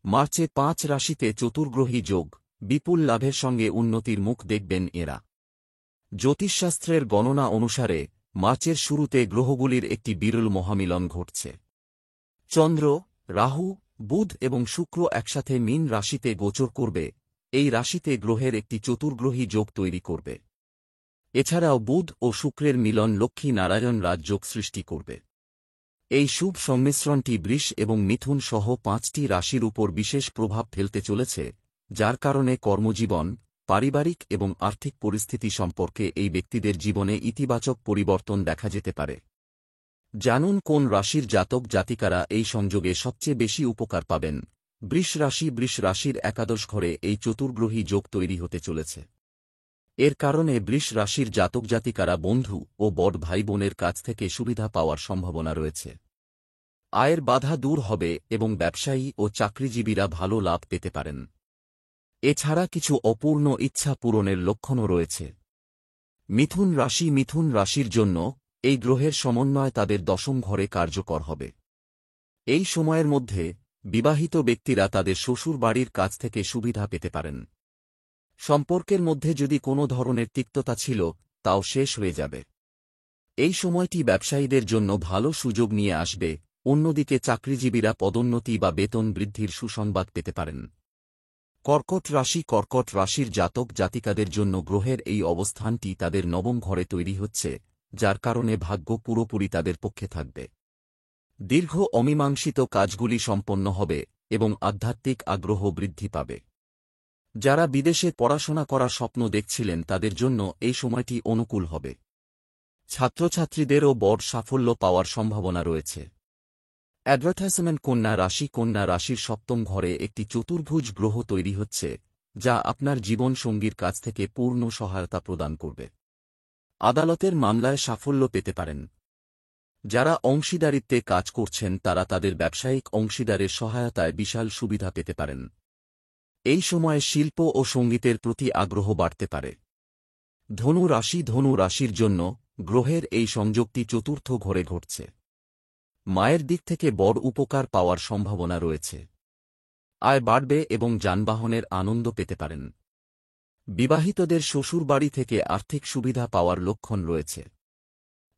মার্চে 5 রাশিতে চতুর্গ্রহী যোগ, বিপুল লাভের সঙ্গে উন্নতির মুখ দেখবেন এঁরা। জ্যোতিষশাস্ত্রের গণনা অনুসারে মার্চের শুরুতে গ্রহগুলির একটি বিরল মহামিলন ঘটছে। চন্দ্র, রাহু, বুধ এবং শুক্র একসাথে মীন রাশিতে গোচর করবে। এই রাশিতে গ্রহের একটি চতুর্গ্রহী যোগ তৈরি করবে। এছাড়াও বুধ ও শুক্রের মিলন লক্ষ্মী নারায়ণ রাজযোগ সৃষ্টি করবে। এই শুভ সংমিশ্রণটি বৃষ এবং মিথুন সহ 5টি রাশির উপর বিশেষ প্রভাব ফেলতে চলেছে, যার কারণে কর্মজীবন, পারিবারিক এবং আর্থিক পরিস্থিতি সম্পর্কে এই ব্যক্তিদের জীবনে ইতিবাচক পরিবর্তন দেখা যেতে পারে। জানুন কোন রাশির জাতক জাতিকারা এই সংযোগে সবচেয়ে বেশি উপকার পাবেন। বৃষ রাশির একাদশ ঘরে এই চতুর্গ্রহী যোগ তৈরি হতে চলেছে। এর কারণে বৃষ রাশির জাতক জাতিকারা বন্ধু ও বড় ভাই বোনের কাছ থেকে সুবিধা পাওয়ার সম্ভাবনা রয়েছে। আয়ের বাধা দূর হবে এবং ব্যবসায়ী ও চাকরিজীবীরা ভালো লাভ পেতে পারেন। এছাড়া কিছু অপূর্ণ ইচ্ছা পূরণের লক্ষণও রয়েছে। মিথুন রাশির জন্য এই গ্রহের সমন্বয় তাদের দশম ঘরে কার্যকর হবে। এই সময়ের মধ্যে বিবাহিত ব্যক্তিরা তাদের শ্বশুর বাড়ির কাছ থেকে সুবিধা পেতে পারেন। সম্পর্কের মধ্যে যদি কোনো ধরনের তিক্ততা ছিল, তাও শেষ হয়ে যাবে। এই সময়টি ব্যবসায়ীদের জন্য ভালো সুযোগ নিয়ে আসবে। অন্যদিকে চাকরিজীবীরা পদোন্নতি বা বেতন বৃদ্ধির সুসংবাদ পেতে পারেন। কর্কট রাশির জাতক জাতিকাদের জন্য গ্রহের এই অবস্থানটি তাদের নবম ঘরে তৈরি হচ্ছে, যার কারণে ভাগ্য পুরোপুরি তাদের পক্ষে থাকবে। দীর্ঘ অমীমাংসিত কাজগুলি সম্পন্ন হবে এবং আধ্যাত্মিক আগ্রহ বৃদ্ধি পাবে। যারা বিদেশে পড়াশোনা করার স্বপ্ন দেখছিলেন তাদের জন্য এই সময়টি অনুকূল হবে। ছাত্রছাত্রীদেরও বড় সাফল্য পাওয়ার সম্ভাবনা রয়েছে। অ্যাডভার্টাইজমেন্ট কন্যা রাশির সপ্তম ঘরে একটি চতুর্ভুজ গ্রহ তৈরি হচ্ছে, যা আপনার জীবনসঙ্গীর কাছ থেকে পূর্ণ সহায়তা প্রদান করবে। আদালতের মামলায় সাফল্য পেতে পারেন। যারা অংশীদারিত্বে কাজ করছেন তারা তাদের ব্যবসায়িক অংশীদারের সহায়তায় বিশাল সুবিধা পেতে পারেন। এই সময়ে শিল্প ও সঙ্গীতের প্রতি আগ্রহ বাড়তে পারে। ধনু রাশির জন্য গ্রহের এই সংযোগটি চতুর্থ ঘরে ঘটছে। মায়ের দিক থেকে বড় উপকার পাওয়ার সম্ভাবনা রয়েছে। আয় বাড়বে এবং যানবাহনের আনন্দ পেতে পারেন। বিবাহিতদের শ্বশুরবাড়ি থেকে আর্থিক সুবিধা পাওয়ার লক্ষণ রয়েছে।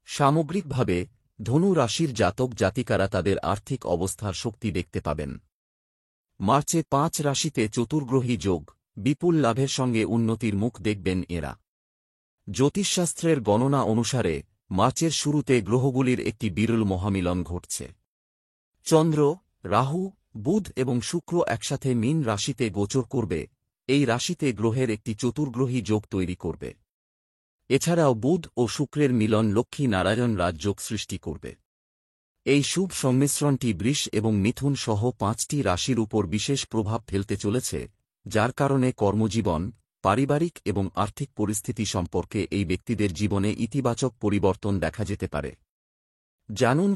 সামগ্রিকভাবে ধনু রাশির জাতক জাতিকারা তাদের আর্থিক অবস্থার শক্তি দেখতে পাবেন। মার্চে 5 রাশিতে চতুর্গ্রহী যোগ, বিপুল লাভের সঙ্গে উন্নতির মুখ দেখবেন এঁরা। জ্যোতিষশাস্ত্রের গণনা অনুসারে মার্চের শুরুতে গ্রহগুলির একটি বিরল মহামিলন ঘটছে। চন্দ্র, রাহু, বুধ এবং শুক্র একসাথে মীন রাশিতে গোচর করবে। এই রাশিতে গ্রহের একটি চতুর্গ্রহী যোগ তৈরি করবে। এছাড়াও বুধ ও শুক্রের মিলন লক্ষ্মী নারায়ণ রাজযোগ সৃষ্টি করবে। এই শুভ সংমিশ্রণটি বৃষ এবং মিথুন সহ 5টি রাশির উপর বিশেষ প্রভাব ফেলতে চলেছে, যার কারণে কর্মজীবন, পারিবারিক এবং আর্থিক পরিস্থিতি সম্পর্কে এই ব্যক্তিদের জীবনে ইতিবাচক পরিবর্তন দেখা যেতে পারে। জানুন